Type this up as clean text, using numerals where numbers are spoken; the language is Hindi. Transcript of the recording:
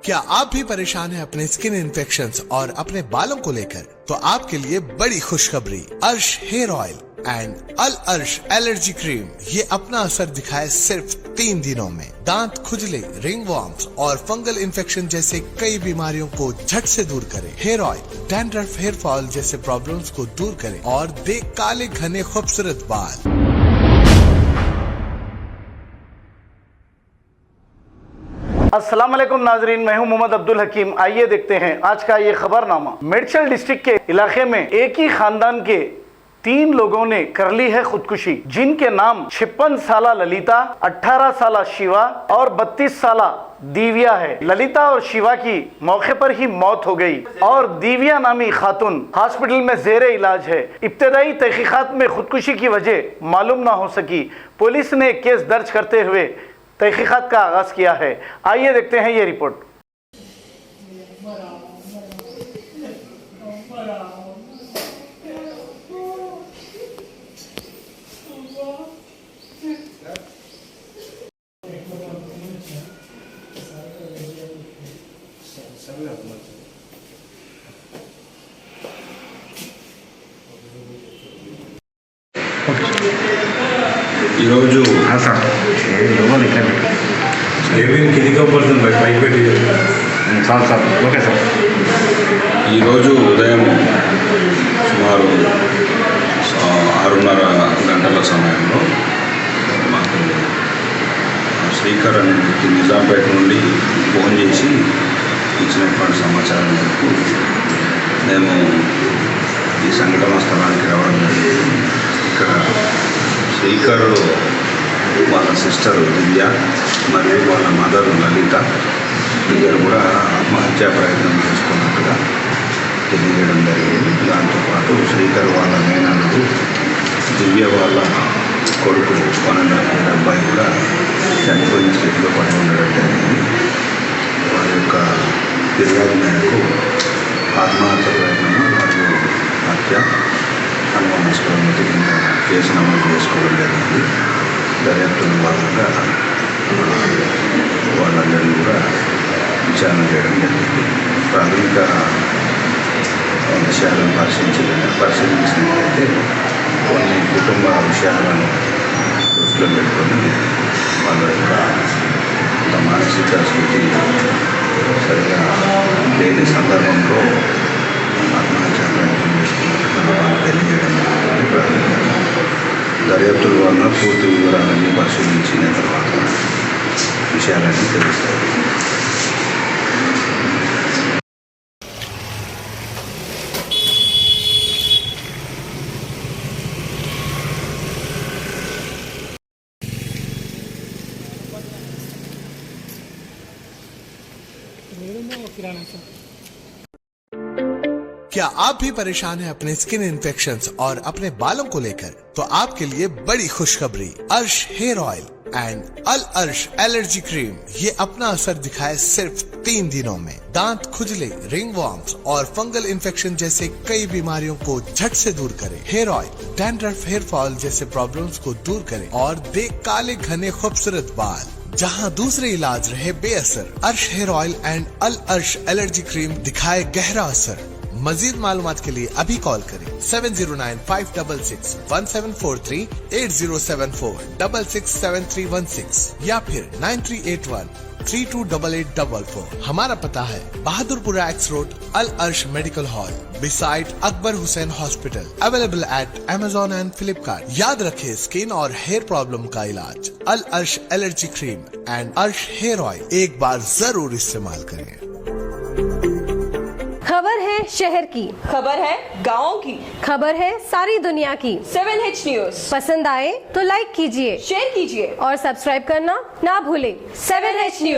क्या आप भी परेशान हैं अपने स्किन इन्फेक्शंस और अपने बालों को लेकर? तो आपके लिए बड़ी खुशखबरी, अर्श हेयर ऑयल एंड अल अर्श एलर्जी क्रीम ये अपना असर दिखाए सिर्फ 3 दिनों में। दांत खुजले, रिंगवॉर्म्स और फंगल इन्फेक्शन जैसे कई बीमारियों को झट से दूर करे। Hair oil dandruff, hair fall जैसे प्रॉब्लम्स को दूर करे और दे काले घने खूबसूरत बाल। अस्सलाम वालेकुम नाजरीन, मैं हूं मोहम्मद अब्दुल हकीम। आइए देखते हैं आज का ये खबरनामा। मेडचल डिस्ट्रिक्ट के इलाके में एक ही खानदान के 3 लोगों ने कर ली है खुदकुशी, जिनके नाम 56 साला ललिता, 18 साला शिवा और 32 साला दिव्या है। ललिता और शिवा की मौके पर ही मौत हो गई और दिव्या नामी खातून हॉस्पिटल में जेरे इलाज है। इब्तदाई तहकीकात में खुदकुशी की वजह मालूम ना हो सकी। पुलिस ने केस दर्ज करते हुए तहकीकात का आगाज किया है। आइए देखते हैं ये रिपोर्ट। ఈరోజు ఏమేమి కిందిగా పడుతుంది పైకి పెట్టి సార్ ఓకే సార్. ఈరోజు ఉదయం సుమారు 6:30 గంటల సమయంలో మాకు శ్రీకర్ అనే వ్యక్తి నిజాంపేట నుండి ఫోన్ చేసి ఇచ్చినటువంటి సమాచారం మేరకు మేము ఈ సంఘటనా స్థలానికి రావడం జరిగింది. ఇక్కడ శ్రీకర్ వాళ్ళ సిస్టర్ దివ్య మరియు వాళ్ళ మదర్ లలిత ఇద్దరు కూడా ఆత్మహత్యా ప్రయత్నం చేసుకున్నట్టుగా తెలియజేయడం జరిగింది. దాంతోపాటు శ్రీకర్ వాళ్ళ మేనల్లుడు, దివ్య వాళ్ళ కొడుకు 1.5 అబ్బాయి కూడా చనిపోయిన స్థితిలో పడి ఉండడం జరిగింది. వారి యొక్క ఫిర్యాదు మేరకు ఆత్మహత్య ప్రయత్నం మరియు హత్య అనుమానాస్పదం కింద కేసు నమోదు చేసుకోవడం జరిగింది. దర్యాప్తుల భాగంగా వాళ్ళందరినీ కూడా విచారణ చేయడం జరిగింది. ప్రాథమిక విషయాలను పరిశీలించినట్లయితే కొన్ని కుటుంబ విషయాలను దృష్టిలో పెట్టుకొని వాళ్ళ యొక్క మానసిక స్థితి సరిగా లేని సందర్భంలో ఆత్మహత్య ప్రయత్నం చేసుకున్నట్టుగా వాళ్ళు తెలియజేయడం జరిగింది. దర్యాప్తుల వల్ల పూర్తి వివరాలన్నీ పరిశీలించిన తర్వాత విషయాలన్నీ తెలుస్తాయి. क्या आप भी परेशान हैं अपने स्किन इन्फेक्शंस और अपने बालों को लेकर? तो आपके लिए बड़ी खुशखबरी, अर्श हेयर ऑयल एंड अल अर्श एलर्जी क्रीम ये अपना असर दिखाए सिर्फ 3 दिनों में। दांत खुजले, रिंगवॉर्म्स और फंगल इन्फेक्शन जैसे कई बीमारियों को झट से दूर करे। Hair oil dandruff, hair fall जैसे प्रॉब्लम्स को दूर करे और दे काले घने खूबसूरत बाल। जहां दूसरे इलाज रहे बेअसर, अर्श हेयर ऑयल एंड अल अर्श एलर्जी क्रीम दिखाए गहरा असर। मजीद मालूमात के लिए अभी कॉल करें 7095661743, 8074667316 या फिर 9381328844। हमारा पता है बहादुरपुरा एक्स रोड, अल अर्श medical hall beside Akbar Hussain hospital. Available at Amazon and Flipkart। याद रखें, स्किन और हेयर प्रॉब्लम का इलाज अल अर्श एलर्जी क्रीम एंड अर्श हेयर ऑयल एक बार जरूर इस्तेमाल करें। खबर है शहर की, खबर है गाँव की, खबर है सारी दुनिया की। 7H न्यूज पसंद आए तो लाइक कीजिए, शेयर कीजिए और सब्सक्राइब करना ना भूलें। 7H news.